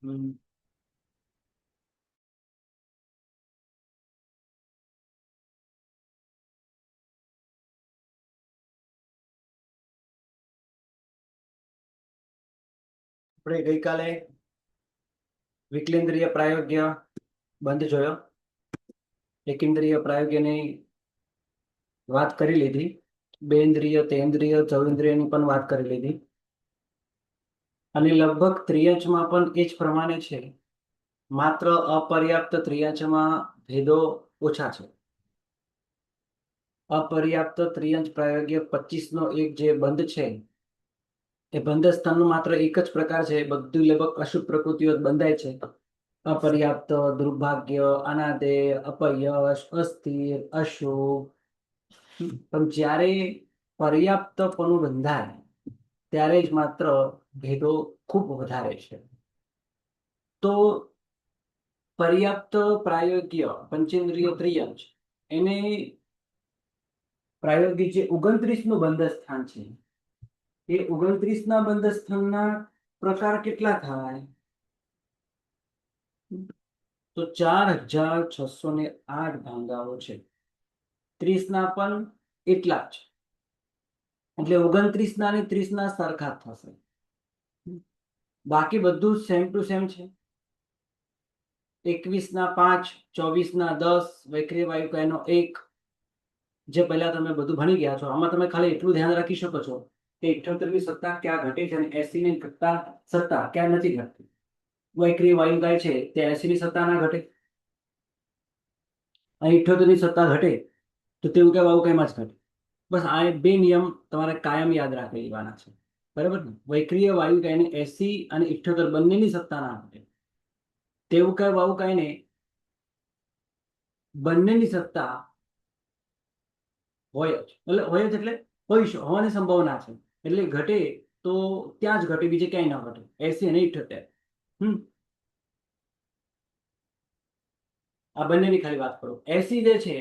હમ. આપણે ગઈકાલે વિકલેન્દ્રિય પ્રાયોગ્ય બંધ જોયો, એકેન્દ્રિય પ્રાયોગ્યની વાત કરી લીધી, બેન્દ્રિય, તેન્દ્રિય, ચૌન્દ્રિયની પણ વાત કરી લીધી અને લગભગ ત્રિયંચમાં પણ એ જ પ્રમાણે છે, માત્ર અપર્યાપ્ત ત્રિયંચમાં ભેદો ઓછા છે. અપર્યાપ્ત ત્રિયંચ પ્રાયોગ્ય 25 નો એક જે બંધ છે એ બંધ સ્થાનનો માત્ર એક જ પ્રકાર છે, બધું લગભગ અશુભ પ્રકૃતિઓ જ બંધાય છે. અપર્યાપ્ત, દુર્ભાગ્ય, અનાદેય, અપયશ, અસ્થિર, અશુભ. પણ જ્યારે પર્યાપ્તપણું બંધાય ત્યારે જ માત્ર ભેદો ખૂબ વધારે છે. તો પર્યાપ્ત પ્રાયોગ્ય પંચેન્દ્રિય ત્રિયંચ એને પ્રાયોગિક જે 29નું બંધ સ્થાન છે એ 29ના બંધ સ્થાનના પ્રકાર કેટલા થાય? તો 4608 ભાંગાઓ છે. 30ના પણ એટલા જ, એટલે 29ના અને 30ના સરખા થશે. બાકી બધું સેમ ટુ સેમ છે. 21ના 5, 24ના 10, વૈક્રિય વાયુકાયનો 1, જે પહેલા તમે બધું ભણી ગયા છો. આમાં તમે ખાલી એટલું ધ્યાન રાખી શકો છો કે 78ની સત્તા ક્યાં ઘટે છે અને 80ની સત્તા ક્યાં નથી ઘટતી. વૈક્રિય વાયુકાય છે તે 80ની સત્તા ના ઘટે, અહીં 78ની સત્તા ઘટે તો તેવું કે વાયુકાયમાં જ ઘટે. બસ આ બે નિયમ તમારે કાયમ યાદ રાખી લેવાના છે, બરાબર ને? વૈક્રિય વાયુકાયને 80 અને 78 બંનેની સત્તા ના ઘટે, તેવું કે વાયુકાયને બંનેની સત્તા હોય જ, એટલે હોય જ એટલે હોવાની સંભાવના છે. એટલે ઘટે તો ત્યાં જ ઘટે, બીજે ક્યાંય ના ઘટે. 80 અને 78 આ બંનેની ખાલી વાત કરું. 80 જે છે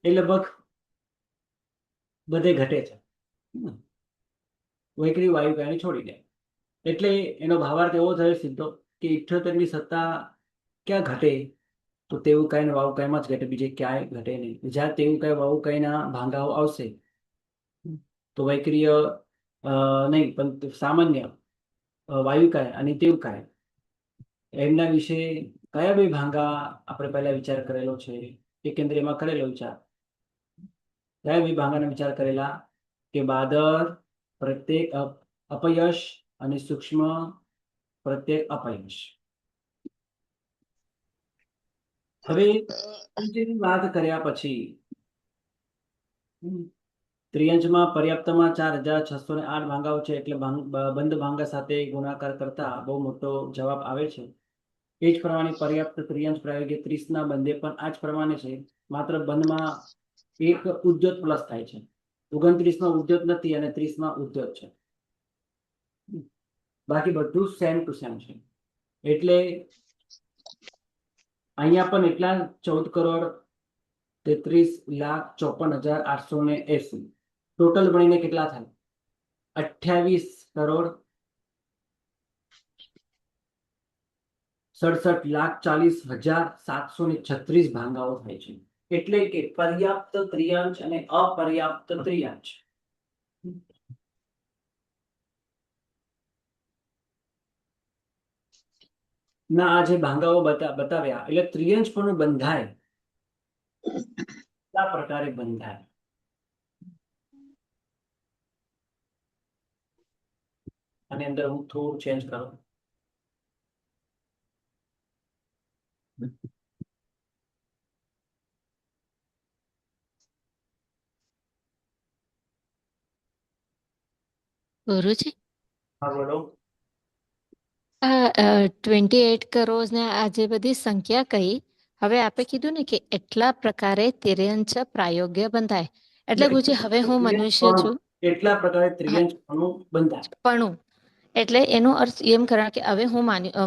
એ લગભગ બધે ઘટે છે, વૈક્રિય વાયુકાયને છોડી દે. એટલે એનો ભાવાર્થ એવો થયો સીધો કે 78ની સત્તા ક્યાં ઘટે તો તેવું કાંઈ વાયુકાયમાં જ ઘટે, બીજે ક્યાંય ઘટે નહીં. જ્યાં તેવું કાંઈ વાયુકાયના ભાંગાઓ આવશે તો વૈક્રિય નહીં પણ સામાન્ય વાયુકાય અને તેવકાય એમના વિશે કયા બે ભાંગા આપણે પહેલા વિચાર કરેલો છે, એકેન્દ્રિયમાં કરેલો વિચાર. કયા બે ભાંગાનો વિચાર કરેલા કે બાદર પ્રત્યેક અપયશ અને સૂક્ષ્મ પ્રત્યેક અપયશ. હવે વાત કર્યા પછી ત્રિયંચમાં પર્યાપ્તમાં 4608 ભાંગાઓ છે, એટલે બંધ ભાંગા સાથે ગુણાકાર કરતા બહુ મોટો જવાબ આવે છે. એ જ પ્રમાણે પર્યાપ્ત ત્રિયંચ પ્રાયોગિક 30ના બંધે પણ આ જ પ્રમાણે છે, માત્ર બંધમાં એક ઉદ્યોત પ્લસ થાય છે. 29માં ઉદ્યોત નથી અને 30માં ઉદ્યોત છે, બાકી બધું સેમ ટુ સેમ છે. એટલે અહીંયા પણ એટલા 14,33,54,880 ટોટલ મળીને કેટલા થાય? 28,67,40,736 ભાંગાઓ થાય છે. એટલે કે પર્યાપ્ત ત્રિયંચ અને અપર્યાપ્ત ત્રિયંચ ના આ જે ભાંગાઓ બતાવ્યા એટલે ત્રિયંચ પણ બંધાય આ પ્રકારે બંધાય. આની અંદર હું થોડું ચેન્જ કરું. ગુરુજી, હા બોલો. આ 28 કરોડ ને આ જે બધી સંખ્યા કહી, હવે આપે કીધું ને કે એટલા પ્રકારે તિર્યંચ પ્રાયોગ્ય બંધાય, એટલે ગુરુજી હવે હું મનુષ્ય છું. એટલા પ્રકારે હા, ત્રિયંચ બંધાય. પણ એટલે એનો અર્થ એમ ખરા કે હવે હું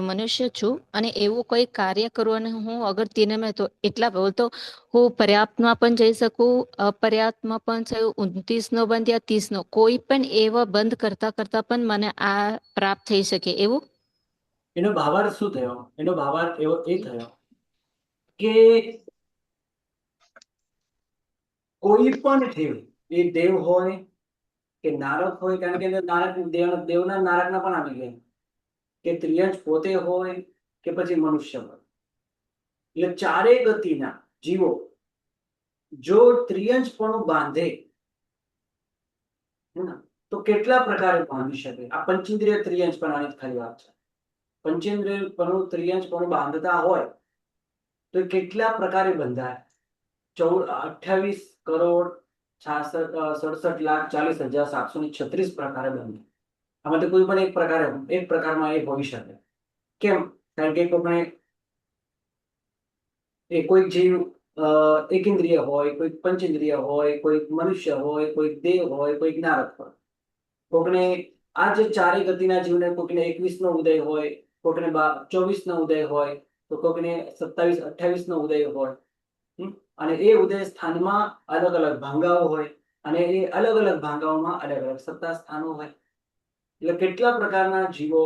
મનુષ્ય છું અને એવું કોઈ કાર્ય કરું અને હું અગર તેને મેં તો એટલા બોલતો હું પર્યાપ્તમાં પણ જઈ શકું, અપર્યાપ્તમાં પણ થયું, 29નો બંધ યા 30નો કોઈ પણ એવા બંધ કરતા કરતા પણ મને આ પ્રાપ્ત થઈ શકે એવું? એનો ભાવાર્થ શું થયો? એનો ભાવાર્થ એવો એ થયો કે કોઈ પણ દેવ, એ દેવ હોય કે નારદ હોય, કારણ કે નારદ દેવના નારદના પણ આવી ગયા, કે ત્રિયંશ પોતે હોય કે પછી મનુષ્ય હોય, એટલે ચારેય ગતિના જીવો જો ત્રિયંશપણું બાંધે, હે ને, તો કેટલા પ્રકારે બાંધી શકે? આ પંચેન્દ્રિય ત્રિયંશપણાની જ ખાલી વાત છે. પંચેન્દ્રિયપણું ત્રિયંશપણું બાંધતા હોય તો એ કેટલા પ્રકારે બંધાય? 28,67,40,736 પ્રકારે બંધાય. આમાંથી કોઈ પણ એક પ્રકારમાં એ હોઈ શકે. કેમ? કારણ કે કોઈક જીવ એકેન્દ્રિય હોય, કોઈક પંચેન્દ્રિય હોય, કોઈક મનુષ્ય હોય, કોઈક દેવ હોય, કોઈક નારદ હોય. કોકને આ જે ચારે ગતિના જીવને કોકને 21 નો ઉદય હોય, કોકને 24 નો ઉદય હોય, તો કોકને 27-28 નો ઉદય હોય. અને એ ઉદય સ્થાનમાં અલગ અલગ ભાંગાઓ હોય, અને એ અલગ અલગ ભાંગાઓમાં અલગ અલગ સત્તા સ્થાનો હોય. એટલે કેટલા પ્રકારના જીવો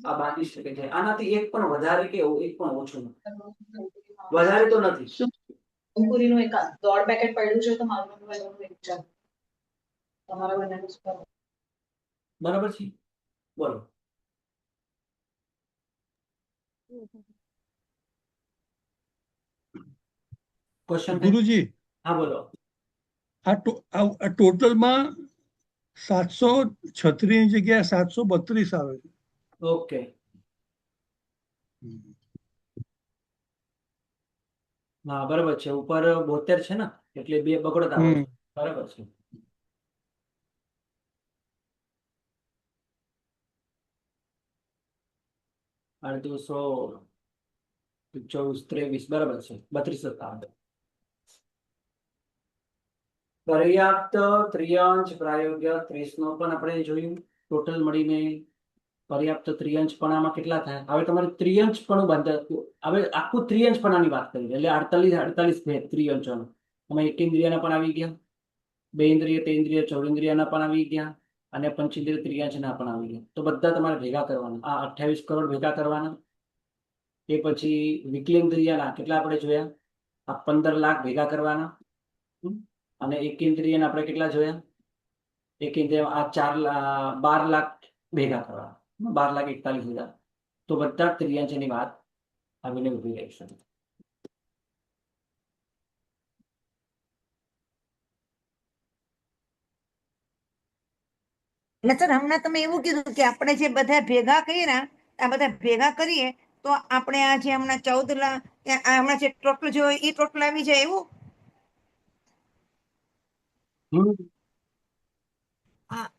આ બાંધી શકે છે? આનાથી એક પણ વધારે કે એક પણ ઓછું નથી. વધારે તો નથી. પાણીપુરીનું એક દોઢ પેકેટ પડ્યું છે તો મારું એક છે. તમારા બંનેનું શું કરવું? બરાબર છે, બોલો. ક્વેશ્ચન? ગુરુજી, હા, બોલો. આ ટોટલમાં 736 ની જગ્યાએ 732 આવે છે. ઓકે, હા બરાબર છે. ઉપર 72 છે ને, એટલે બે બગડતા હોય છે. બરાબર છે. અડધો 100, 24, 23, બરાબર છે. 32 આવે. પર્યાપ્ત ત્રિયંશ પ્રાયોગ્ય 30 નો પણ આપણે જોયું. ટોટલ મળીને પર્યાપ્ત ત્રિયંશપણામાં કેટલા થાય? હવે તમારે ત્રિયંશપણું બંધાતું, હવે આખું ત્રિયંશપણાની વાત કરી, એટલે 48 ત્રિયંશોનો. એમાં એકેન્દ્રિયના પણ આવી ગયા, 2 ઇન્દ્રિય, 3 ઇન્દ્રિય, 4 ઇન્દ્રિયના પણ આવી ગયા, અને પંચેન્દ્રિય ત્રિયંશના પણ આવી ગયા. તો બધા તમારે ભેગા કરવાના. આ 28 કરોડ ભેગા કરવાના. એ પછી વિકલેન્દ્રિયના કેટલા આપણે જોયા? આ 15 લાખ ભેગા કરવાના. અને એકેન્દ્રિયના આપણે કેટલા જોયા? એકેન્દ્રિય આ 12 લાખ ભેગા કરવાના. 12,41,000. તો બધા ત્રિયંશની વાત આવીને ઉભી રહી છે. એટલે સર હમણાં તમે એવું કીધું કે આપણે જે બધા ભેગા કર્યા, આ બધા ભેગા કરીએ તો આપણે આ જે હમણાં 14 લાખ હમણાં જે ટોટલ જો એ ટોટલ આવી જાય એવું?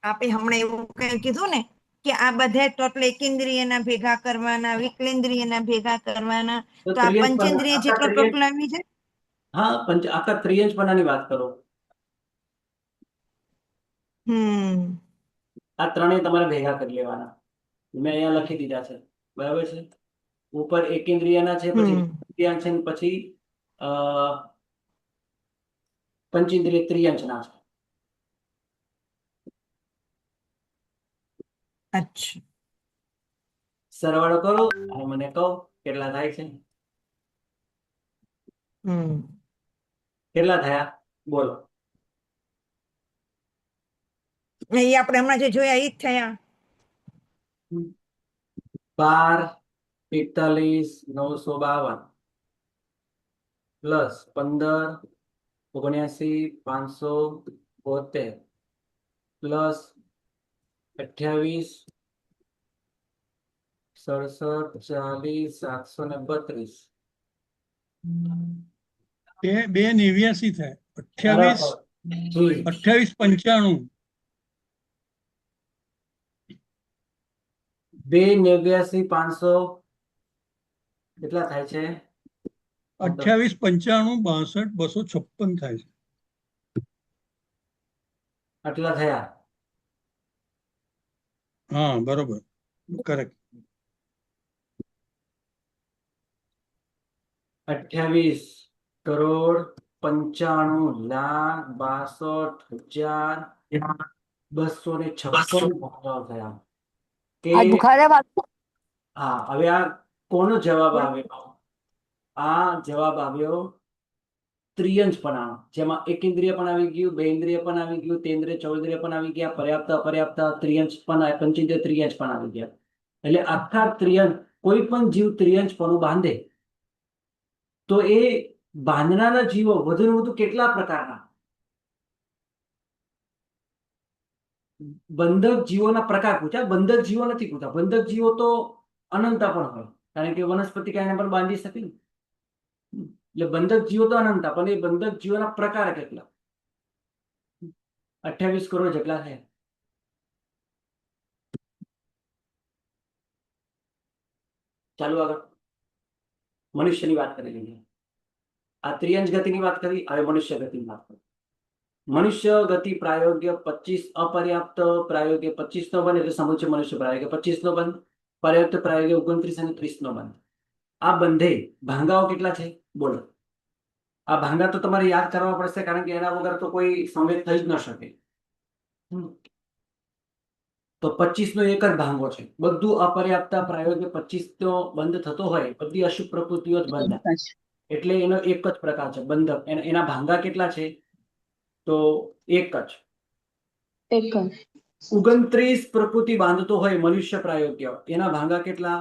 આપે હમણાં એવું કઈ કીધું ને કે આ બધા ટોટલ એકેન્દ્રિયના ભેગા કરવાના, વિકલેન્દ્રિયના ભેગા કરવાના, તો આ પંચેન્દ્રિય જેટલો ટોટલ આવી જાય? હા, આખા ત્રિયંશપણાની વાત કરો. આ ત્રણેય તમારે ભેગા કરી લેવાના. મેં અહીંયા લખી દીધા છે, બરાબર છે. ઉપર એકેન્દ્રિયના છે, પછી તૃતીયાંશ છે, પછી પંચેન્દ્રિય ત્રિયંશના છે. અચ્છા, સરવાળો કરો અને મને કહો કેટલા થાય છે. કેટલા થયા બોલો? એ આપણે હમણાં જે જોયા એ જ થયા. 12,41,952 પ્લસ 15,79,572 પ્લસ 28,67,40,732. 2,89 થાય. 28,95. 2,89,500 કેટલા થાય છે? 28,95,62,256 થાય છે. આટલા થયા. હા, બરોબર, કરેક્ટ. 28,95,62,256 થયા. કે હા, હવે આ કોનો જવાબ આવ્યો? આ જવાબ આવ્યો ત્રિયંજપણાનો, જેમાં એક ઇન્દ્રિય પણ આવી ગયું, બે ઇન્દ્રિય પણ આવી ગયું, તેન્દ્રિય ચૌન્દ્રિય પણ આવી ગયા, પર્યાપ્ત અપર્યાપ્ત ત્રિયંજ પણ, પંચેન્દ્રિય ત્રિયંજ પણ આવી ગયા. એટલે આખા ત્રિયંજ, કોઈ પણ જીવ ત્રિયંજપણું બાંધે તો એ બાંધનારા જીવો વધુ ને વધુ કેટલા પ્રકારના? બંધક જીવોના પ્રકાર પૂછ્યા, બંધક જીવો નથી પૂછ્યા. બંધક જીવો તો અનંત પણ હોય, કારણ કે વનસ્પતિ કાયને પણ બાંધી શકે ને. એટલે બંધક જીવો તો અનંત, પણ એ બંધક જીવોના પ્રકાર કેટલા? 28 કરોડ જેટલા છે. ચાલો આગળ મનુષ્યની વાત કરી લઈએ. આ ત્રિયંજ ગતિની વાત કરી, હવે મનુષ્ય ગતિની વાત કરી. મનુષ્ય ગતિ પ્રાયોગ્ય 25, અપર્યાપ્ત પ્રાયોગ્ય 25 નો બંધ, એટલે સમુચ્ચય મનુષ્ય પ્રાયોગ્ય 25 નો બંધ, પર્યાપ્ત પ્રાયોગ્ય 29 અને 30 નો બંધ. આ બંધે ભાંગાઓ કેટલા છે બોલો? આ ભાંગા તો તમારે યાદ કરવા પડશે, કારણ કે એના વગર તો કોઈ સંવેદ થઈ જ ન શકે. તો 25 નો એક જ ભાંગો છે. બધું અપર્યાપ્ત પ્રાયોગ્ય 25 નો બંધ થતો હોય, બધી અશુભ પ્રકૃતિઓ જ બંધ, એટલે એનો એક જ પ્રકાર છે બંધક. એના ભાંગા કેટલા છે? તો એક જ. 29 પ્રકૃતિ બાંધતો હોય મનુષ્ય પ્રાયોગ્ય, એના ભાંગા કેટલા?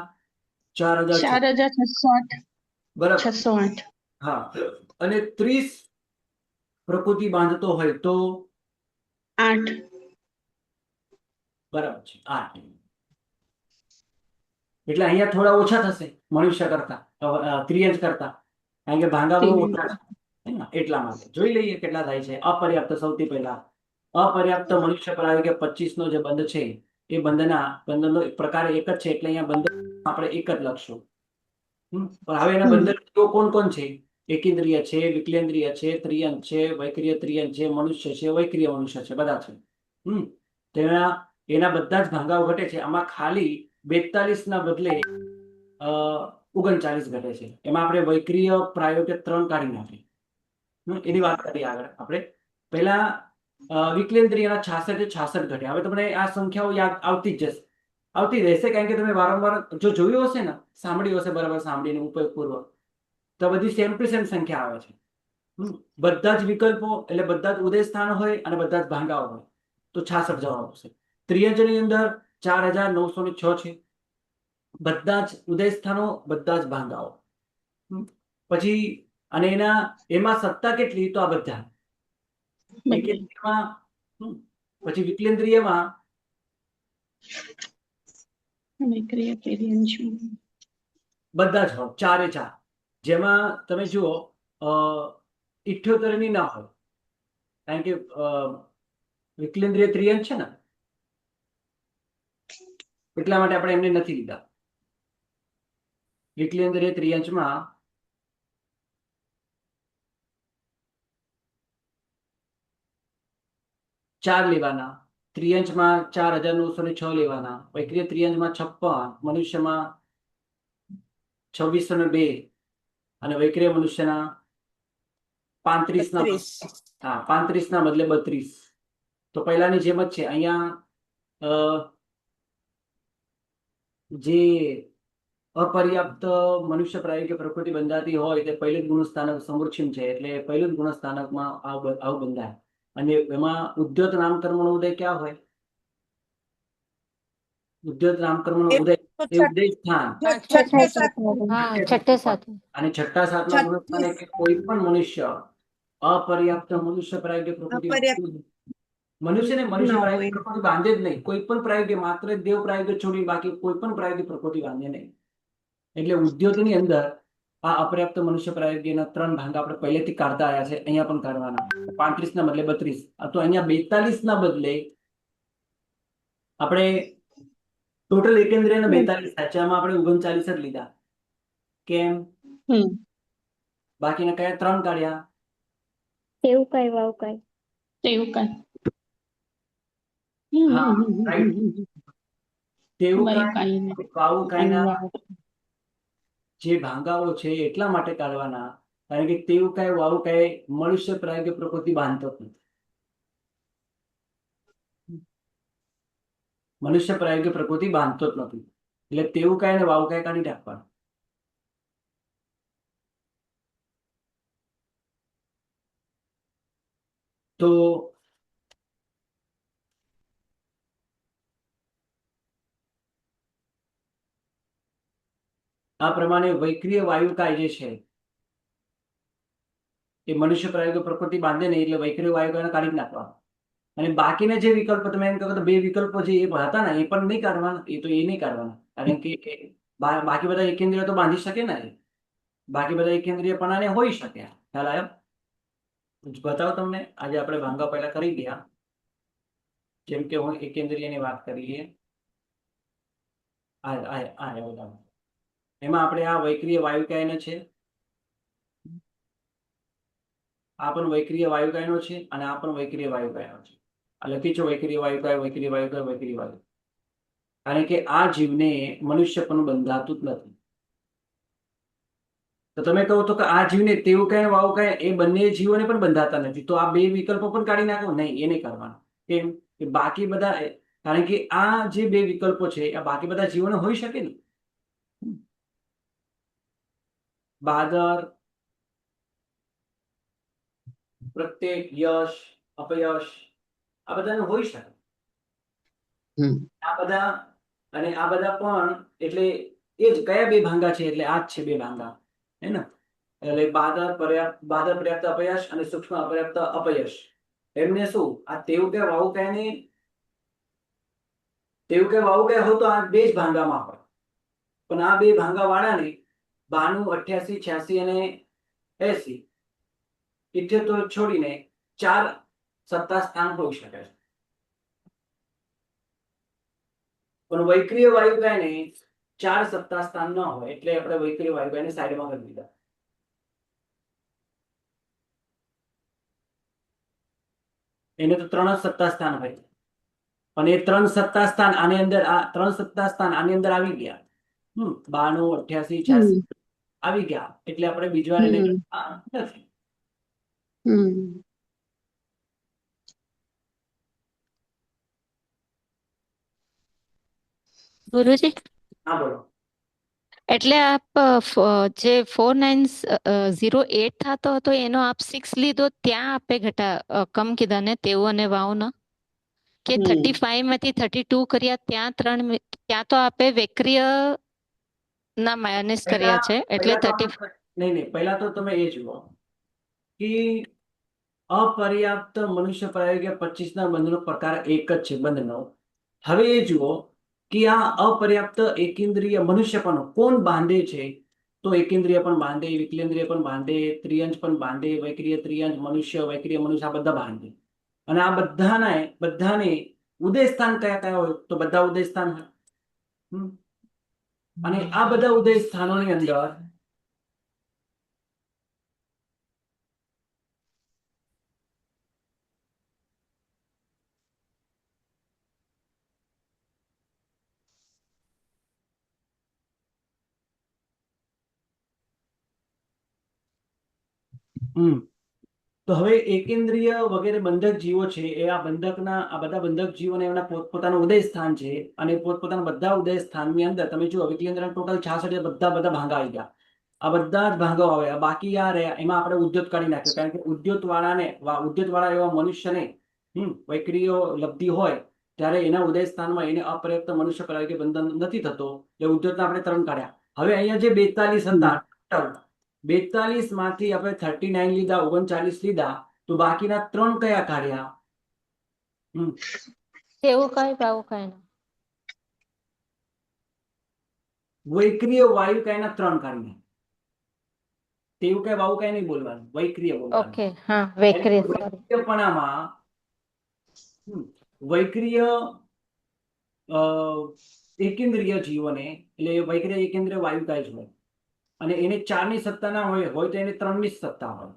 4000. બરાબર. 608. હા, અને 30 પ્રકૃતિ બાંધતો હોય તો 8. બરાબર છે 8. એટલે અહીંયા થોડા ઓછા થશે મનુષ્ય કરતા, ત્રિયંજ કરતા, કારણ કે ભાંગા બહુ ઓછા છે ને, એટલા માટે. જોઈ લઈએ કેટલા થાય છે. અપર્યાપ્ત, સૌથી પહેલા અપર્યાપ્ત મનુષ્ય પ્રાયોગ્ય 25 નો જે બંધ છે, એ બંધનો પ્રકાર એક જ છે, એટલે અહીંયા બંધ આપણે એક જ લખશું. પણ હવે એના બંધક કોણ કોણ છે? એકેન્દ્રિય છે, વિકલેન્દ્રિય છે, ત્રિયંજ છે, વૈક્રિય ત્રિયંજ છે, મનુષ્ય છે, વૈક્રિય મનુષ્ય છે, બધા છે. તેના એના બધા જ ભાંગાઓ ઘટે છે. આમાં ખાલી 42 ના બદલે 39 ઘટે છે. એમાં આપણે વૈક્રિય પ્રાયોગ્ય 3 કાઢી નાખીએ. એની વાત કરીએ આગળ આપણે. પહેલા વિકલેન્દ્રિયના 66 ઘટે. હવે તમને આ સંખ્યાઓ યાદ આવતી રહેશે, કારણ કે તમે વારંવાર જો જોયું હશે ને, સાંભળ્યું હશે, બરાબર સાંભળીને ઉપયોગપૂર્વક, તો બધી સેમ ટુ સેમ સંખ્યા આવે છે. બધા જ વિકલ્પો એટલે બધા જ ઉદય સ્થાન હોય અને બધા જ ભાંગાઓ હોય, તો 66 જવાબ આવશે. ત્રિયંજની અંદર 4906 છે, બધા જ ઉદય સ્થાનો, બધા જ ભાંગાઓ. પછી અને એમાં સત્તા કેટલી? તો આ બધા. એકેન્દ્રિયમાં, પછી વિકલેન્દ્રિયમાં બધા જ હોય, 4 જેમાં તમે જુઓ 78 ની ના હોય, કારણ કે વિકલેન્દ્રિય ત્રિયંજ છે ને, એટલા માટે આપણે એમને નથી લીધા. વિકલેન્દ્રિય ત્રિયંજમાં 4 લેવાના, ત્રિયંજમાં 4906 લેવાના, વૈક્રિય ત્રિયંજમાં 56, મનુષ્યમાં 2602 અને વૈક્રિય મનુષ્યના 35 ના 35 ના બદલે 32. તો પહેલાની જેમ જ છે. અહીંયા જે અપર્યાપ્ત મનુષ્ય પ્રાયોગિક પ્રકૃતિ બંધાતી હોય તે પહેલું જ ગુણસ્થાનક સમૃક્ષિમ છે, એટલે પહેલું જ ગુણસ્થાનકમાં આવું બંધાય. અને એમાં ઉદ્યોત નામકર્મનો ઉદય ક્યાં હોય? ઉદ્યોત નામકર્મનો ઉદય એ ઉદય સ્થાન છઠ્ઠે સાથે. અને 6 7 ગુણસ્થાને કોઈ પણ મનુષ્ય અપર્યાપ્ત મનુષ્ય પ્રાયોગિક પ્રકૃતિ મનુષ્ય પ્રાયોગિક પ્રકૃતિ બાંધે જ નહીં. કોઈ પણ પ્રાયોગિક, માત્ર દેવ પ્રાયોગિક છોડી બાકી કોઈ પણ પ્રાયોગિક પ્રકૃતિ બાંધે નહીં. એટલે ઉદ્યોગની અંદર આ અપર્યાપ્ત મનુષ્ય પ્રાયોગિકના 3 ભાગ આપણે પહેલેથી કાઢતા આવ્યા છે, અહીંયા પણ કાઢવાના. 35 ના બદલે 32, તો અહીંયા 42 ના બદલે આપણે ટોટલ એકેન્દ્રિયના 42 થાય છે, આમાં આપણે 39 જ લીધા. કેમ? બાકીના કયા 3 કાઢ્યા? એવું કઈ વાવ કઈ એવું કઈ હા, રાઈટ. તેવું કાંઈ, વાવું કાંઈના જે ભાંગાઓ છે એટલા માટે કાઢવાના, કારણ કે તેવું કાંઈ વાવું કાંઈ મનુષ્ય પ્રાયોગિક પ્રકૃતિ બાંધતો જ નથી. મનુષ્ય પ્રાયોગિક પ્રકૃતિ બાંધતો જ નથી. એટલે તેવું કાંઈ ને વાવું કાંઈ કાઢી નાખવાનું. તો આ પ્રમાણે વૈક્રિય વાયુકાય જે છે એ મનુષ્ય પ્રાયોગિક પ્રકૃતિ બાંધે નહીં, એટલે વૈક્રિય વાયુકાયને કાઢી જ નાખવા. અને બાકીના જે વિકલ્પો તમે એમ કહો તો 2 વિકલ્પો જે એ હતા ને એ પણ નહીં કાઢવાના, એ નહીં કાઢવાના. કારણ કે બાકી બધા એકેન્દ્રિય તો બાંધી શકે ને, બાકી બધા એકેન્દ્રિય પણ હોઈ શકે. ખ્યાલ આવ્યો? બતાવો તમને. આજે આપણે ભાંગા પહેલા કરી ગયા. જેમ કે હું એકેન્દ્રિયની વાત કરીએ, એમાં આપણે આ વૈક્રિય વાયુકાયનો છે, આ પણ વૈક્રિય વાયુકાયનો છે, અને આ પણ વૈક્રિય વાયુકાયનો છે. આ લખી છે વૈક્રિય વાયુકાય, વૈક્રિય વાયુકાય, વૈક્રિય વાયુ. કારણ કે આ જીવને મનુષ્ય પણ બંધાતું જ નથી. તો તમે કહો તો કે આ જીવને તેવું કાંઈ વાવું કાંઈ, એ બંને જીવોને પણ બંધાતા નથી, તો આ 2 વિકલ્પો પણ કાઢી નાખો. નહીં, એ નહીં કરવાના. કેમ કે બાકી બધા, કારણ કે આ જે 2 વિકલ્પો છે આ બાકી બધા જીવોને હોઈ શકે ને. બાદર, પ્રત્યેક, યશ, અપયશ, આ બધાને હોઈ શકે. આ બધા અને આ બધા પણ, એટલે એ જ કયા 2 ભાંગા છે, એટલે આ જ છે 2 ભાંગા, હે ને. એટલે બાદર પર્યાપ્ત અપયશ અને સૂક્ષ્મ અપર્યાપ્ત અપયશ. એમને શું આ તેવું કે વાવું કાંઈ ને તેવું કે વાવું કાંઈ હોય તો આ 2 જ ભાંગામાં હોય. પણ આ 2 ભાંગા વાળાને 92, 88, 86 અને 80, 78 છોડીને 4 સત્તા સ્થાન હોઈ શકે છે. પણ વૈક્રિય વાયુકાયને 4 સત્તા સ્થાન ન હોય, એટલે આપણે વૈક્રિય વાયુકાયને સાઈડમાં કરી દીધા. એને તો 3 જ સત્તા સ્થાન હોય, પણ એ 3 સત્તા સ્થાન આની અંદર, આ 3 સત્તા સ્થાન આની અંદર આવી ગયા. 92, 88, 86 આવી ગયા, એટલે આપણે બીજી વાર એને નથી. ગુરુજી, હા, બોલો. એટલે આપ જે 4908 થતો હતો એનો આપ 6 લીધો, ત્યાં આપે કમ કીધા ને તેવું અને વાવ ન કે 35 માંથી 32 કર્યા, ત્યાં 3, ત્યાં તો આપે વૈક્રિય ના માઇનસ કર્યા છે, એટલે 30. નહીં, પહેલા તો તમે એ જુઓ કે અપર્યાપ્ત મનુષ્ય પ્રાયોગિક 25 ના બંધનો પ્રકાર એક જ છે, બંધનો. હવે એ જુઓ કે આ અપર્યાપ્ત એકેન્દ્રિય મનુષ્યપણો કોણ બાંધે છે? તો એકેન્દ્રિય પણ બાંધે, વિકલેન્દ્રિય પણ બાંધે, ત્રિયંશ પણ બાંધે, વૈક્રિય ત્રિયંશ મનુષ્ય, વૈક્રિય મનુષ્ય, આ બધા બાંધે. અને આ બધાને ઉદય સ્થાન કયા કયા હોય? તો બધા ઉદય સ્થાન હોય. અને આ બધા ઉદય સ્થાનોની અંદર તો હવે એકેન્દ્રિય વગેરે બંધક જીવો છે, એ આ બધા બંધક જીવોને એમના પોતપોતાનું ઉદય સ્થાન છે, અને પોતપોતાના બધા ઉદય સ્થાનની અંદર તમે જુઓ વિકલેન્દ્ર ટોટલ 66, બધા ભાંગા આવી ગયા. આ બધા જ ભાંગો આવે. બાકી આ રહ્યા, એમાં આપણે ઉદ્યોત કાઢી નાખ્યો, કારણ કે ઉદ્યોત વાળા એવા મનુષ્યને વૈક્રિય લબ્ધિ હોય ત્યારે એના ઉદય સ્થાનમાં એને અપર્યાપ્ત મનુષ્ય પ્રાયોગિક બંધન નથી થતો, એટલે ઉદ્યોતના આપણે 3 કાઢ્યા. હવે અહીંયા જે 42 હતા, 42 માંથી આપણે 39 લીધા, 39 લીધા, તો બાકીના 3 કયા કાઢ્યા? તેવું કઈ વાવ કઈ વૈક્રિય વાયુકાયના 3 કાઢીને. તેવું કઈ વાવું કઈ નહીં બોલવાનું, વૈક્રિય બોલવાનું. ઓકે, હા, વૈક્રિય. વૈક્રિયપણામાં વૈક્રિય એકેન્દ્રિય જીવોને, એટલે વૈક્રિય એકેન્દ્રિય વાયુકાય જ હોય, અને એને 4 ની સત્તા ના હોય તો એને 3 ની સત્તા હોય.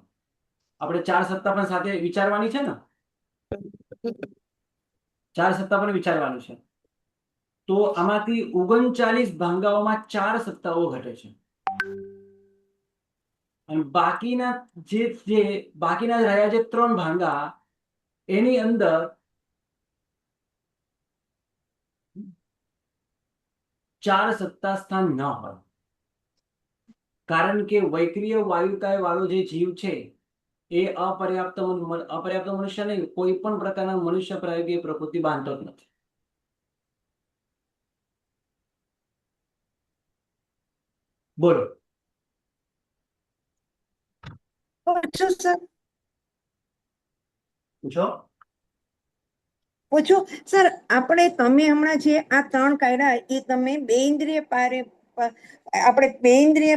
આપણે 4 સત્તા પણ સાથે વિચારવાની છે ને, 4 સત્તા પણ વિચારવાની છે. તો આમાંથી 39 ભાંગાઓમાં 4 સત્તાઓ ઘટે છે, અને બાકીના રહ્યા જે 3 ભાંગા, એની અંદર 4 સત્તા સ્થાન ન હોય, કારણ કે વૈક્રિય વાયુકાય વાળો જે જીવ છે એ અપર્યાપ્ત મનુષ્ય નહીં, કોઈ પણ પ્રકારના મનુષ્ય પ્રાયોગિક પ્રકૃતિ બાંધતો જ નથી. બોલો. પૂછું સર પૂછો. પૂછું સર, આપણે તમે હમણાં જે આ 3 કાઢ્યા એ તમે બે ઇન્દ્રિય આપણે બે ઇન્દ્રિય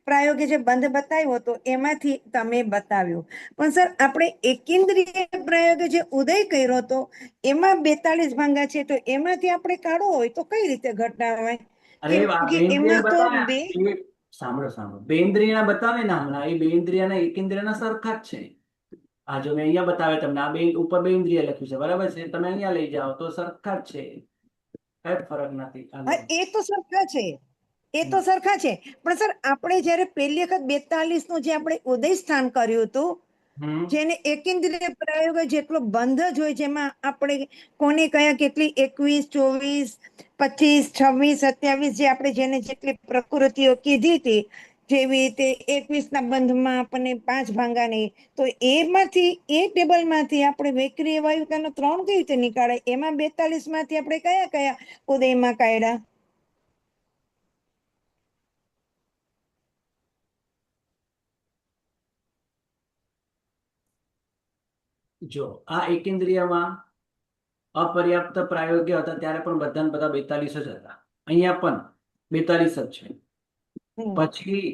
પ્રાયોગે જે બંધ બતાવ્યો હતો એમાંથી તમે બતાવ્યું, પણ સર આપણે એકેન્દ્રિય પ્રયોગે જે ઉદય કર્યો હતો એમાં 42 ભાંગા છે, તો એમાંથી આપણે કાઢવો હોય તો કઈ રીતે ઘટાડવાય? અરે કેમ આ કે એમાં તો બે સાંભળો બેન્દ્રિયના બતાવે ને હમણાં, એ બેન્દ્રિયના એકેન્દ્રિયના સરખા જ છે. આ જો મેં અહીંયા બતાવે તમને, આ બે ઉપર બેન્દ્રિય લખ્યું છે, બરાબર છે, તમે અહીંયા લઈ જાઓ તો સરખા જ છે, કઈ ફરક નથી. હા, એ તો સરખા છે, એ તો સરખા છે, પણ સર આપણે જ્યારે પહેલી વખત 42 નું જે આપણે ઉદય સ્થાન કર્યું હતું, જેને એકેન્દ્રિય પ્રયોગ જેટલો બંધ જ હોય, જેમાં આપણે કોને કયા કેટલી 21, 24, 25, 26, 27 જે આપણે જેને જેટલી પ્રકૃતિઓ કીધી હતી, જેવી રીતે 21 ના બંધમાં આપણને 5 ભાંગા નહીં, તો એમાંથી એ ટેબલમાંથી આપણે વૈક્રિય વાયુકાનો 3 કઈ રીતે નીકાળે? એમાં 42 માંથી આપણે કયા કયા ઉદયમાં કાઢ્યા? જો આ એકેન્દ્રિયમાં અપર્યાપ્ત પ્રાયોગ્ય હતા ત્યારે પણ બધાને બધા 42 જ હતા, અહીંયા પણ 42 જ છે. પછી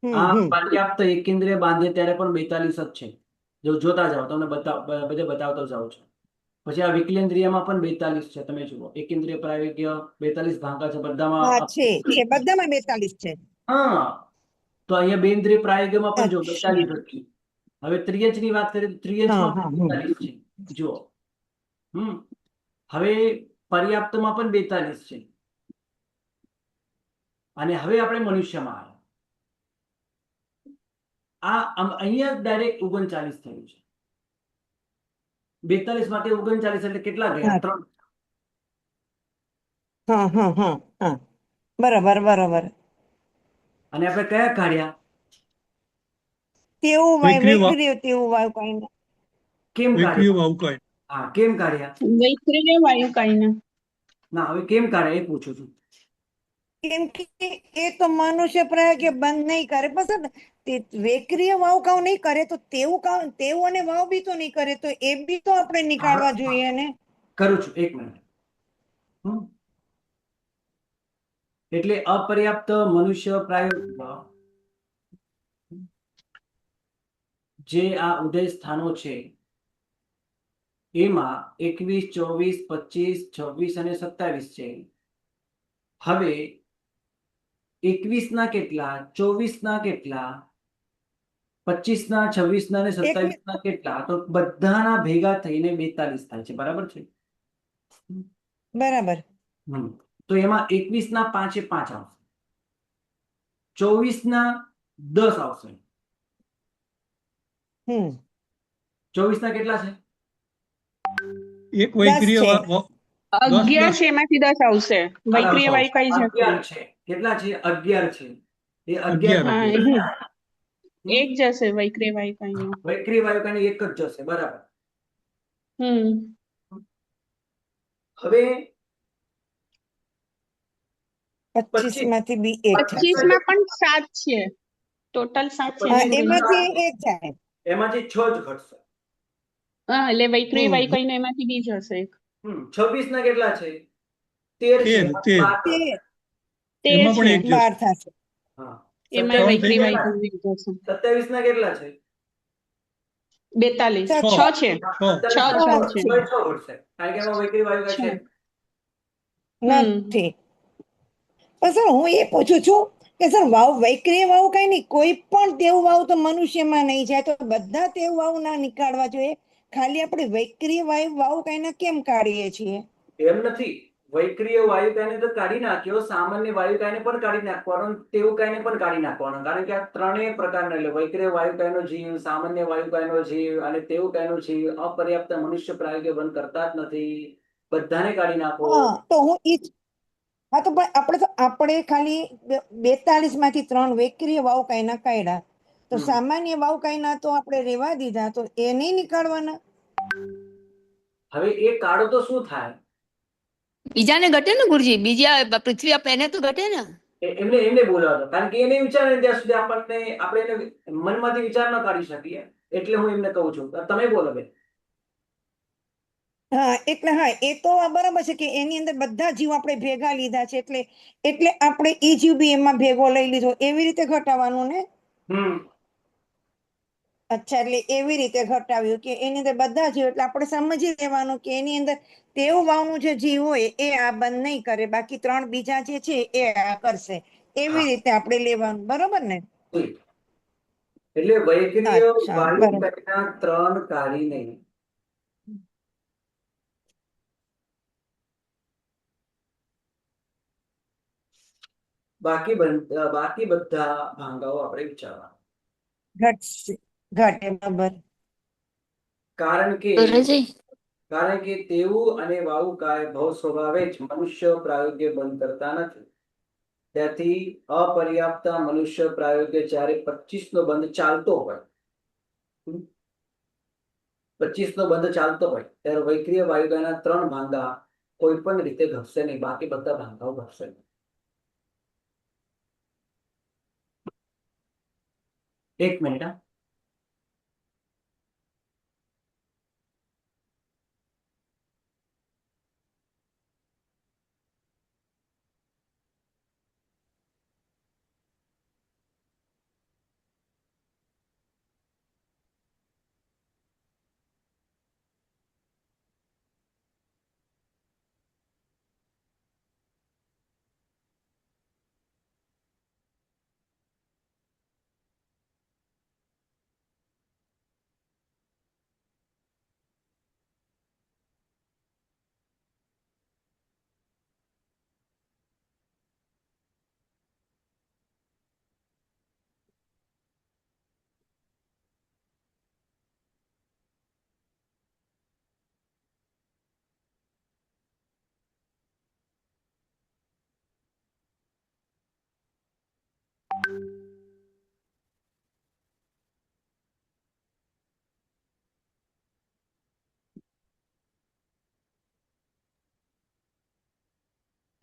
આ પર્યાપ્ત એકેન્દ્રિય બાંધે ત્યારે પણ 42 જ છે. જો જોતા જાઓ તમને બધે બતાવતો જાઉં છું. પછી આ વિકલેન્દ્રિયમાં પણ 42 છે, તમે જુઓ એકેન્દ્રિય પ્રાયોગ્ય 42 ભાંગા છે બધામાં. હા, છે બધામાં 42 છે. હા, તો અહીંયા બેન્દ્રિય પ્રાયોગ્યમાં પણ જો અચ્છા. 42 હતી. હવે ત્રિયજની વાત કરીએ તો ત્રિયજમાં પણ 42 છે, જુઓ. હવે પર્યાપ્તમાં પણ 42 છે, અને હવે આપણે મનુષ્યમાં આવ્યા, આ અહીંયા ડાયરેક્ટ 39 થયું છે. 42 માટે 39 એટલે કેટલા ગયા? 3. હા, બરાબર. અને આપણે કયા કાઢ્યા? તેવું વૈક્રિય વૈક્રિય તેવું વાયુ કઈ કેમ વૈક્રિય કાઢ્યા? વાવકાય. હા, કેમ કાઢ્યા? વૈક્રિય વાયુકાયના. ના, હવે કેમ કાઢ્યા એ પૂછું છું. કેમ કે એ તો મનુષ્ય પ્રયોગે બંધ નહીં કરે, બસ તે વૈક્રિય વાવકાવ નહીં કરે તો તેવું અને વાવ બી તો નહીં કરે, તો એ બી તો આપણે નીકાળવા જોઈએ ને. કરું છું, 1 મિનિટ. એટલે અપર્યાપ્ત મનુષ્ય પ્રાયોગિક જે આ ઉદય સ્થાનો છે એમાં 21, 24, 25, 26 અને 27 છે. હવે 21 ના કેટલા, 24 ના કેટલા, 25 ના, 26 ના અને 27 ના કેટલા? તો બધાના ભેગા થઈને 42 થાય છે, બરાબર છે. બરાબર. તો એમાં 21 ના 5 એ 5 આવશે, 24 ના 10 આવશે. 24 ના કેટલા છે? એક વૈક્રિય 11 છે, એમાંથી 10 આવશે. વૈક્રિય વાયુકાય જશે. 11 છે. કેટલા છે? 11 છે. એ 11. 11 એક જશે વૈક્રિય વાયુકાયનો. વૈક્રિય વાયુકાની એક જ જશે, બરાબર. હવે 25 માંથી બી એક 25 માં પણ 7 છે, ટોટલ 7 છે. એમાંથી એક જાય, એમાંથી 6 જ ઘટશે. હા, એટલે વૈક્રિય વાયુકાયનો એમાંથી બી જશે. 26 ના કેટલા છે? 13 છે. 13 એમાં પણ એક છે, 12 થશે. હા. એમાં 27 વૈક્રિય ના કેટલા? વાયુકાય જશે. 27 ના કેટલા છે? 42. 6 છે. 6 છે. ઘટશે, કારણ કે એમાં વૈક્રિય વાયુકા છે. નથી. પણ સર હું એ પૂછું છું કે સર વૈક્રિય વાવ કઈ નહીં, કોઈ પણ તેવ વાવ તો મનુષ્યમાં નહીં જાય, તો બધા તેવ વાવ ના નીકાળવા જોઈએ, ખાલી આપણે વૈક્રિય વાવ કઈ કેમ કાઢીએ છીએ? એમ નથી, વૈક્રિય વાયુકાને તો કાઢી નાખ્યો, સામાન્ય વાયુકાને પણ કાઢી નાખવાનો, તેવુકાયને પણ કાઢી નાખવાનો, કારણ કે આ ત્રણેય પ્રકારના, એટલે વૈક્રિય વાયુકાયનો જીવ, સામાન્ય વાયુકાયનો જીવ અને તેવુકાયનો જીવ અપર્યાપ્ત મનુષ્ય પ્રાયોગે બંધ કરતા જ નથી, બધાને કાઢી નાખો. તો હું ઈ હા તો પણ આપણે ખાલી 42 માંથી 3 વૈક્રિય વાવ કાયના કાઢ્યા, તો હમ. સામાન્ય વાવ કાયના તો આપણે રેવા દીધા, તો એ નહીં નીકાળવાના? હવે એ કાઢો તો શું થાય? બીજાને ઘટે ને ગુરુજી, બીજા પૃથ્વી આપ એને તો ઘટે ને. એમને એમને બોલાવતો, કારણ કે એને વિચારે ત્યાં સુધી આપણે એને મનમાંથી વિચાર ન કાઢી શકીએ, એટલે હું એમને કહું છું. તમે બોલો બેન. હા એટલે હા, એ તો બરાબર છે કે એની અંદર બધા જીવ આપણે ભેગા લીધા છે, એટલે આપણે એ જીવ બી એમાં ભેગો લઈ લીધો, એવી રીતે ઘટાવાનું ને? હમ અચ્છા, એટલે એવી રીતે ઘટાવ્યું કે એની અંદર બધા જીવ, એટલે આપણે સમજી લેવાનું કે એની અંદર તેવ વાવનું જે જીવ હોય એ આ બંધ નહીં કરે, બાકી 3 બીજા જે છે એ આ કરશે, એવી રીતે આપણે લેવાનું, બરોબર ને? એટલે વૈક્રિય અચ્છા, વાયુ બરાબર. કયના 3 કાઢીને બાકી બધા ભાંગાઓ આપણે વિચારવા, ઘટશે, ઘટે, બરાબર. કારણ કે ગુરુજી તેવું અને વાવુકાય ભવ સ્વભાવે જ મનુષ્ય પ્રાયોગ્ય બંધ કરતા નથી. ત્યાંથી અપર્યાપ્ત મનુષ્ય પ્રાયોગ્ય જ્યારે 25 નો બંધ ચાલતો હોય, 25 નો બંધ ચાલતો હોય ત્યારે વૈક્રિય વાયુકાયના 3 ભાંગા કોઈ પણ રીતે ઘટશે નહીં, બાકી બધા ભાંગાઓ ઘટશે નહીં. એક મિનિટ.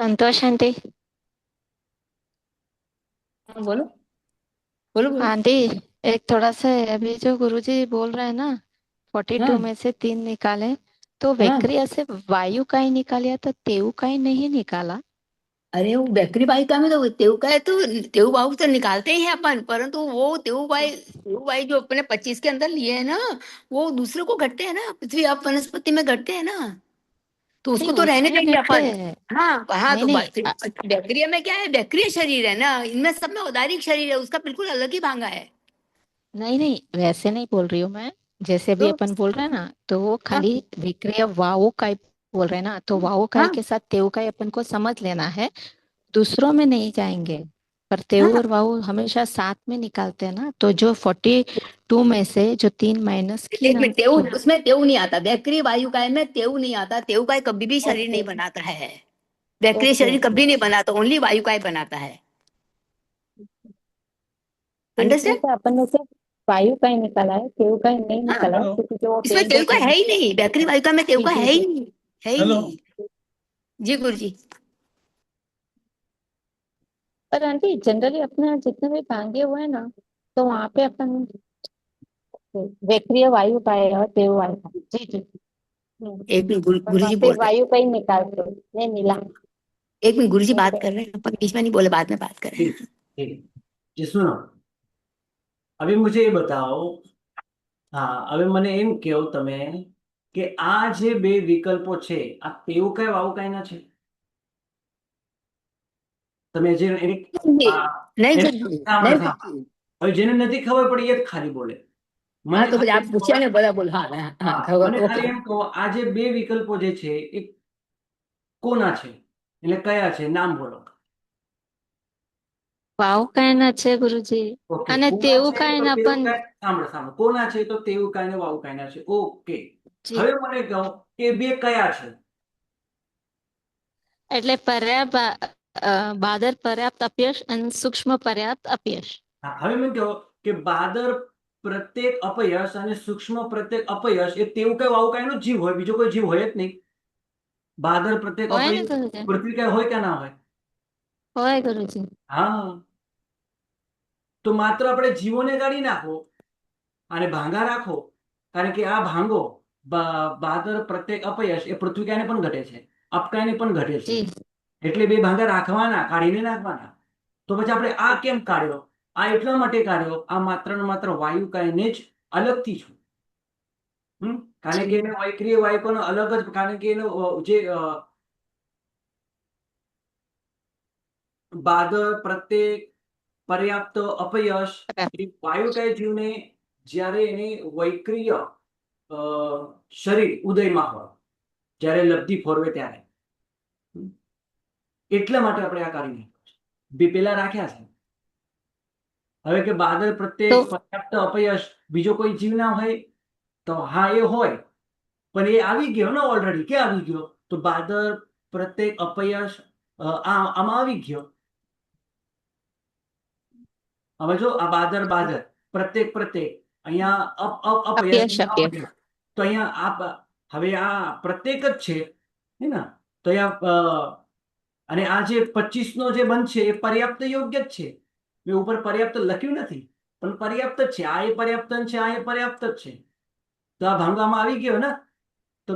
संतोष आंटी। हाँ, बोलो बोलो बोलो। आंटी, एक थोड़ा सा अभी जो गुरुजी बोल रहे हैं ना, 42 हाँ में से 3 निकाले, तो हाँ, वैक्रिया से वायु का ही निकालिया, तो तेऊ का ही नहीं निकाला? अरे वो बैकरी बाई का में तो तेऊ का है, तो तेऊ बाबू तो निकालते ही हैं अपन, परंतु वो तेऊ बाई जो अपने 25 के अंदर लिए है ना, वो दूसरे को घटते हैं ना, पृथ्वी आप वनस्पति में घटते हैं ना, तो नहीं, उसको तो रहने उसमें देंगे घटते अपन। हैं। हाँ हाँ, नहीं तो नहीं बैक्टीरिया में क्या है, बैक्टीरिया शरीर है ना, इनमें सब में औदारिक शरीर है, उसका बिल्कुल अलग ही भांगा है। नहीं नहीं, वैसे नहीं बोल रही हूँ मैं। जैसे भी तो अपन बोल रहे हैं ना, तो वो हाँ खाली विक्रिया वावो काय बोल रहे हैं ना, तो वावो काय हाँ के साथ तेऊ काय अपन को समझ लेना है, दूसरों में नहीं जाएंगे। पर तेऊ हाँ, और वाऊ हमेशा साथ में निकालते हैं ना, तो जो 42 में से जो 3 माइनस की एक ना, मिनट, तेऊ तो उसमें तेऊ नहीं आता, बैक्टीरिया वायु काय में तेऊ नहीं आता, तेऊ काय कभी भी शरीर ओके नहीं बनाता है, बैक्टीरिया ओके शरीर ओके। कभी नहीं बनाता, ओनली वायु काय बनाता है। तो इसमें अंडरस्टैंड? से अपन ने सिर्फ वायु का ही निकाला है, तेऊ का ही नहीं हाँ, निकाला है, हेलो क्योंकि जो वो इसमें पेड़ तेल का देते है हैं। ही नहीं, बैकरी वायु में तेल जी का जी है ही जी। नहीं, है ही हेलो नहीं। जी गुरु जी। पर आंटी, जनरली अपने जितने भी भांगे हुए हैं ना, तो वहां पे अपन वैक्रिय वायु का है और तेऊ वायु का। जी जी। एक मिनट, और गुरु वहाँ जी पे बोल रहे वायु का ही निकालते हैं, नहीं मिला। हैं, एक मिनट गुरु जी बात ओके। कर रहे हैं, अपन बीच में नहीं बोले, बाद में बात कर रहे ठीक हैं। ठीक जी, सुनो, अभी मुझे ये बताओ, हाँ, હવે મને એમ કહો તમે કે આ જે બે વિકલ્પો છે, આ તેવું કઈ વાવું કઈ ના છે? તમે જે नहीं गुरु जी, नहीं गुरु जी। હવે જેને નથી ખબર પડી એ જ ખાલી બોલે. हाँ, મને तो फिर ખાલી आप पूछिए ना, बोला बोला, हाँ हाँ हाँ, હા, મને ओके। ખાલી એમ કહો, આ જે બે વિકલ્પો જે છે એ કોના છે, એટલે કયા છે, નામ બોલો. વાવ કાયના છે ગુરુજી, ઓકે, અને કોના તેવું છે તો કાયના તેવું પણ। કાંઈ, સાંભળો સાંભળો, કોના છે તો તેવું કાંઈ ને વાવું કાંઈ ના છે. ઓકે, જી, હવે મને કહો કે બે કયા છે? એટલે પર્યા બાદર પર્યાપ્ત અપયશ અને સૂક્ષ્મ પર્યાપ્ત અપયશ. હા, હવે મેં કહો કે બાદર પ્રત્યેક અપયશ અને સૂક્ષ્મ પ્રત્યેક અપયશ એ તેવું કઈ વાવું કઈ નો જીવ હોય, બીજો કોઈ જીવ હોય જ નહીં. બાદર પ્રત્યેક હોય ને અપયશ ગુરુજી? પૃથ્વી કઈ હોય કે ના હોય? હોય ગુરુજી. હા, તો માત્ર આપણે જીવોને કાઢી નાખો અને ભાંગા રાખો, કારણ કે આ ભાંગો બાદર પ્રત્યેક અપયશ એ પૃથ્વીકાયને પણ ઘટે છે, અપકાયને પણ ઘટે છે. જી. એટલે બે ભાંગા રાખવાના, કાઢીને નાખવાના. તો પછી આપણે આ કેમ કાઢ્યો? આ એટલા માટે કાઢ્યો, આ માત્ર ને માત્ર વાયુકાયને જ અલગથી છું. કારણ કે એને વૈક્રિય વાયુકોનો અલગ જ, કારણ કે એનો જે બાદર પ્રત્યેક પર્યાપ્ત અપયશ એ વાયુકાય જીવને જ્યારે એને વૈક્રિય શરીર ઉદયમાં હોય, જ્યારે લબ્ધિ ફોરવે ત્યારે, એટલા માટે આપણે આ કાઢી નાખ્યું છે. પેલા રાખ્યા છે. હવે કે બાદર પ્રત્યેક પર્યાપ્ત અપયશ બીજો કોઈ જીવ ના હોય, તો હા એ હોય, પણ એ આવી ગયો ને ઓલરેડી. કે આવી ગયો? તો બાદર પ્રત્યેક અપયશ આમાં આવી ગયો. હવે જો આ બાદર પ્રત્યેક અહીંયા અપયશ, તો અહીંયા હવે આ પ્રત્યેક જ છે ને, તો અહીંયા અને આ જે 25 નો જે બંધ છે એ પર્યાપ્ત યોગ્ય જ છે. મેં ઉપર પર્યાપ્ત લખ્યું નથી, પણ પર્યાપ્ત જ છે. આ એ પર્યાપ્ત છે, આ એ પર્યાપ્ત જ છે. તો આ ભાંગામાં આવી ગયો ને, તો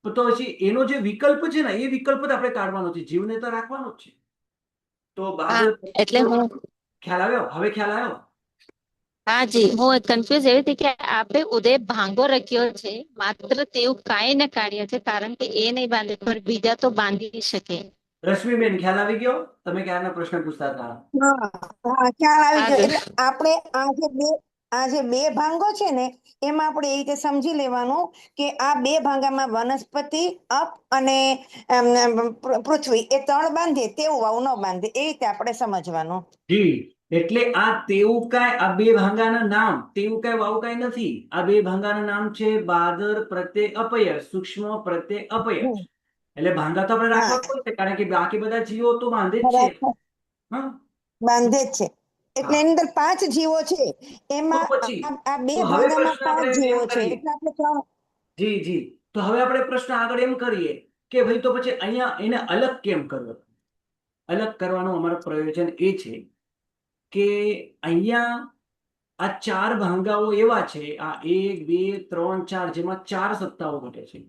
પછી એનો જે વિકલ્પ છે ને, એ વિકલ્પ જ આપણે કાઢવાનો છે, જીવને તો રાખવાનો જ છે. તો એટલે હું ખ્યાલ આવ્યો? હવે ખ્યાલ આવ્યો? હા જી, હું કન્ફ્યુઝ એવી હતી કે આપણે ઉદય ભાંગો રાખ્યો છે, માત્ર તેવું કાંઈ ને કાર્ય છે, કારણ કે એ નહીં બાંધે પણ બીજા તો બાંધી શકે. રશ્મિબેન, ખ્યાલ આવી ગયો? તમે ક્યારના પ્રશ્ન પૂછતા હતા. હા, ખ્યાલ આવી ગયો. એટલે આપણે આ જે બે ભાંગો છે ને, એમાં આપણે એ રીતે સમજી લેવાનું કે આ બે ભાંગામાં વનસ્પતિ, અપ અને પૃથ્વી એ ત્રણ બાંધે, તેવું વાવ ન બાંધે, એ રીતે આપણે સમજવાનું. જી, એટલે આ તેવુકાય, આ બે ભાંગાના નામ તેવુકાય વાવુકાય નથી. આ બે ભાંગાના નામ છે બાદર પ્રત્યેક અપયશ, સૂક્ષ્મ પ્રત્યેક અપયશ. એટલે ભાંગા તો આપણે રાખવા પડશે, કારણ કે બાકી બધા જીવો તો બાંધે જ છે. બાંધે જ છે. એટલે એની અંદર 5 જીવો છે, એમાં આ બે ભાંગામાં 5 જીવો છે, એટલે આપણે ત્રણ. જી જી, તો હવે આપણે પ્રશ્ન આગળ એમ કરીએ કે ભાઈ તો પછી અહીંયા એને અલગ કેમ કરવો? અલગ કરવાનું અમારું પ્રયોજન એ છે કે અહીંયા આ 4 ભાંગાઓ એવા છે, આ 1 2 3 4, જેમાં 4 સત્તાઓ ઘટે છે.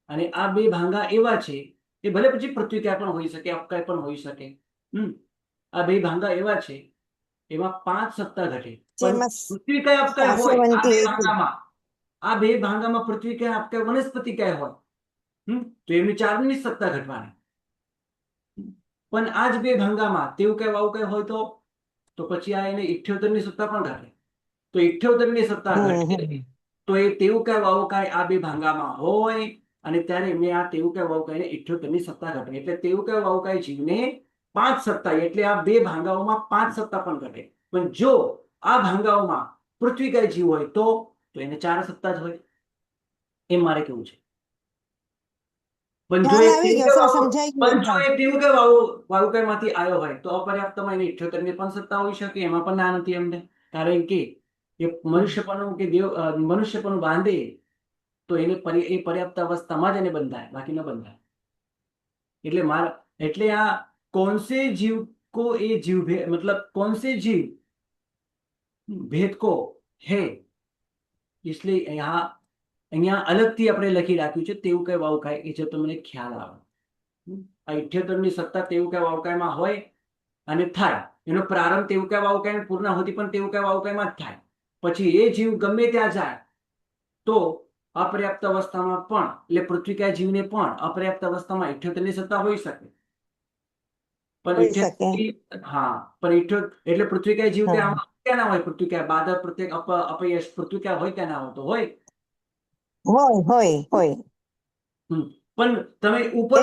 અને આ બે ભાંગા એવા છે, એ ભલે પછી પૃથ્વીકાય પણ હોઈ શકે, અપકાય પણ હોઈ શકે. આ બે ભાંગા એવા છે, એમાં 5 સત્તા ઘટે. પણ પૃથ્વીકાય અપકાય હોય આ બે ભાંગામાં, આ બે ભાંગામાં પૃથ્વીકાય અપકાય વનસ્પતિકાય હોય, તો એમની 4 ની સત્તા ઘટવાની. પણ આ જ બે ભાંગામાં તેવું કઈ વાવું કઈ હોય તો પછી આ એને 78 ની સત્તા પણ ઘટે. તો 78 ની સત્તા ઘટે તો એ તેવું કઈ વાવું કઈ આ બે ભાંગામાં હોય, અને ત્યારે મેં આ તેવું કઈ વાવું કઈ 78 ની સત્તા ઘટે. એટલે તેવું કઈ વાવું કઈ જીવને 5 સત્તા, એટલે આ બે ભાંગાઓમાં 5 સત્તા પણ ઘટે. પણ જો આ ભાંગાઓમાં પૃથ્વીકાય જીવ હોય તો એને 4 સત્તા જ હોય, એમ મારે કેવું છે. પણ જો એ તેવું કે વાવુકાયમાંથી આવ્યો હોય તો અપર્યાપ્તમાં એની 78 ની પણ સત્તા હોઈ શકે, એમાં પણ ના નથી એમને. કારણ કે એ મનુષ્યપણું કે મનુષ્યપણું બાંધે તો એને એ પર્યાપ્ત અવસ્થામાં જ એને બંધાય, બાકી ન બંધાય. એટલે આ कौन से जीव को ये जीव मतलब कौन से जीव भेद को है, इसलिए यहाँ અહીંયા અલગથી આપણે લખી રાખ્યું છે તેવું કઈ વાવકાય, એ જો તમને ખ્યાલ આવે. આ 78 ની સત્તા તેવું કઈ વાવકાયમાં હોય અને થાય. એનો પ્રારંભ તેવું કઈ વાવકાય, પૂર્ણાહુતિ પણ તેવું કઈ વાવકાયમાં જ થાય. પછી એ જીવ ગમે ત્યાં જાય તો અપર્યાપ્ત અવસ્થામાં પણ, એટલે પૃથ્વીકાય જીવને પણ અપર્યાપ્ત અવસ્થામાં 78 ની સત્તા હોઈ શકે. પણ હા, પણ એટલે પૃથ્વીકાય જીવ કે આમાં ક્યાં ના હોય? પૃથ્વીકાય બાદર પ્રત્યેક અપયશ પૃથ્વીકાય હોય ક્યાં ના હોય? તો હોય. પણ તમે ઉપર,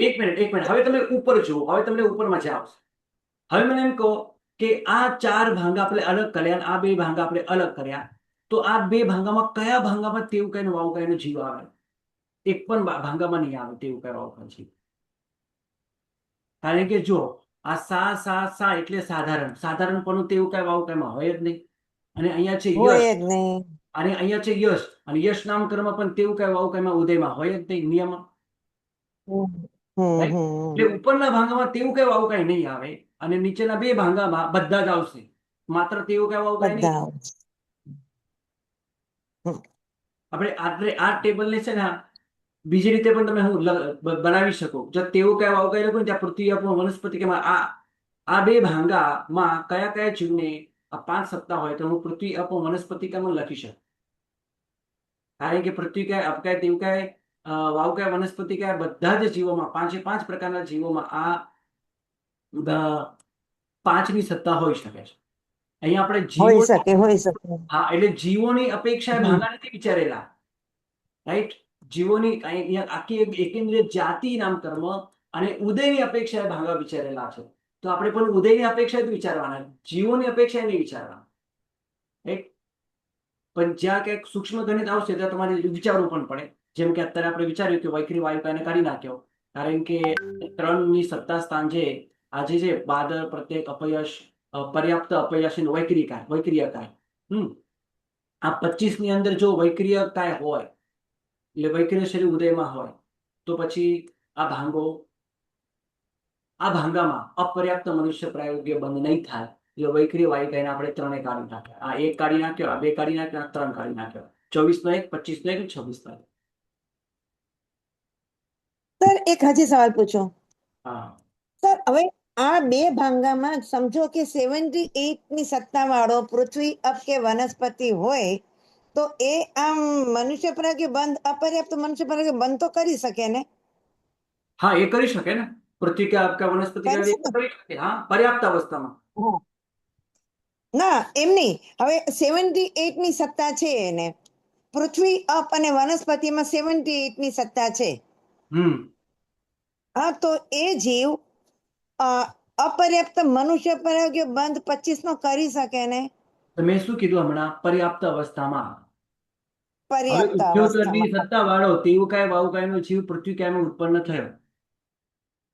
એક મિનિટ, હવે તમે ઉપર જુઓ, હવે તમને ઉપર મજા આવશે. હવે મને એમ કહો કે આ 4 ભાંગા આપણે અલગ કર્યા, આ બે ભાંગા આપણે અલગ કર્યા, તો આ બે ભાંગામાં કયા ભાંગામાં તેવું કઈ વાવું કઈ જીવ આવે? એક પણ ભાંગામાં નહીં આવે તેવું કઈ વાવું કઈ જીવ. કારણ કે જો આ સા સા સા એટલે સાધારણ સાધારણપણું તેવું કઈ વાવ કઈમાં હોય જ નહીં. અને અહીંયા છે યશ, હોય જ નહીં. અને અહીંયા છે યશ, અને યશ નામકરણ પણ તેવું કઈ વાવ કઈમાં ઉદયમાં હોય જ નહીં નિયમ. હમ Right? હમ એટલે ઉપરના ભાંગામાં તેવું કઈ વાવ કઈ નહીં આવે, અને નીચેના બે ભાંગામાં બધા જ આવશે, માત્ર તેવું કઈ વાવ કઈ નહીં. બધા આપણે આ ટેબલને છે ને બીજી રીતે પણ તમે હું બનાવી શકો. જો તેવું કઈ વાવ કઈ લખું ને ત્યાં પૃથ્વી અપ વનસ્પતિ કે આ બે ભાંગામાં કયા કયા જીવને આ 5 સત્તા હોય તો હું પૃથ્વી અપ વનસ્પતિકામાં લખી શકું. કારણ કે પૃથ્વી કાય અપકાય તેવું કાય વાવ કાય વનસ્પતિ કાય બધા જ જીવોમાં 5 પ્રકારના જીવોમાં આ 5ની સત્તા હોઈ શકે છે. અહીંયા આપણે હોઈ જીવો, શકે. હા, એટલે જીવોની અપેક્ષાએ ભાંગા નથી વિચારેલા. રાઈટ, જીવોની અહીંયા આખી એકેન્દ્રીય જાતિ નામકર્મ અને ઉદયની અપેક્ષાએ ભાંગા વિચારેલા છે. તો આપણે પણ ઉદયની અપેક્ષા જ વિચારવાના, જીવોની અપેક્ષા નહીં વિચારવાના. રાઈટ, પણ જ્યાં ક્યાંક સૂક્ષ્મ ગણિત આવશે ત્યાં તમારે વિચારવું પણ પડે. જેમ કે અત્યારે આપણે વિચાર્યું કે વૈખરી વાયુકાને કાઢી નાખ્યો, કારણ કે 3ની સત્તા સ્થાન છે આજે છે બાદર, પ્રત્યેક, અપયશ, પર્યાપ્ત, અપયશ અને વૈક્રિય કાય. આ 25ની અંદર જો વૈક્રિય કાય હોય એટલે વૈક્રિય શરીર ઉદયમાં હોય તો પછી આ ભાંગામાં અપર્યાપ્ત મનુષ્ય પ્રાયોગ્ય બંધ નહીં થાય. એટલે વૈક્રિય વાયુકાને આપણે 3 કાઢી નાખ્યા. આ 1 કાઢી નાખ્યો, આ 2 કાઢી નાખ્યો, આ 3 કાઢી નાખ્યો. 24નો 1, 25નો 1, 26નો 1. સર એક હજી સવાલ પૂછો. હા, સર હવે આ બે ભાંગામાં સમજો કે 78ની સત્તા વાળો પૃથ્વી અપ કે વનસ્પતિ હોય તો એ આમ મનુષ્ય પ્રાયોગ્ય બંધ, અપર્યાપ્ત મનુષ્ય પ્રાયોગ્ય બંધ તો કરી શકે ને? હા, એ કરી શકે ને. પૃથ્વી કે આપકા વનસ્પતિ કે કરી શકે? કરી શકે. હા, પર્યાપ્ત અવસ્થામાં. ના એમ નહીં, હવે 78ની સત્તા છે એને, પૃથ્વી અપ અને વનસ્પતિમાં 78ની સત્તા છે. હા, તો એ જીવ અપર્યાપ્ત મનુષ્ય પ્રાયોગ્ય બંધ 25નો કરી શકે ને? તો મેં શું કીધું હમણાં? પર્યાપ્ત અવસ્થામાં. હવે પર્યાપ્ત 78ની અવસ્થામાં. સત્તા વાળો તેવું કાય વાવ કાયનો જીવ પૃથ્વી કાયમાં ઉત્પન્ન થયો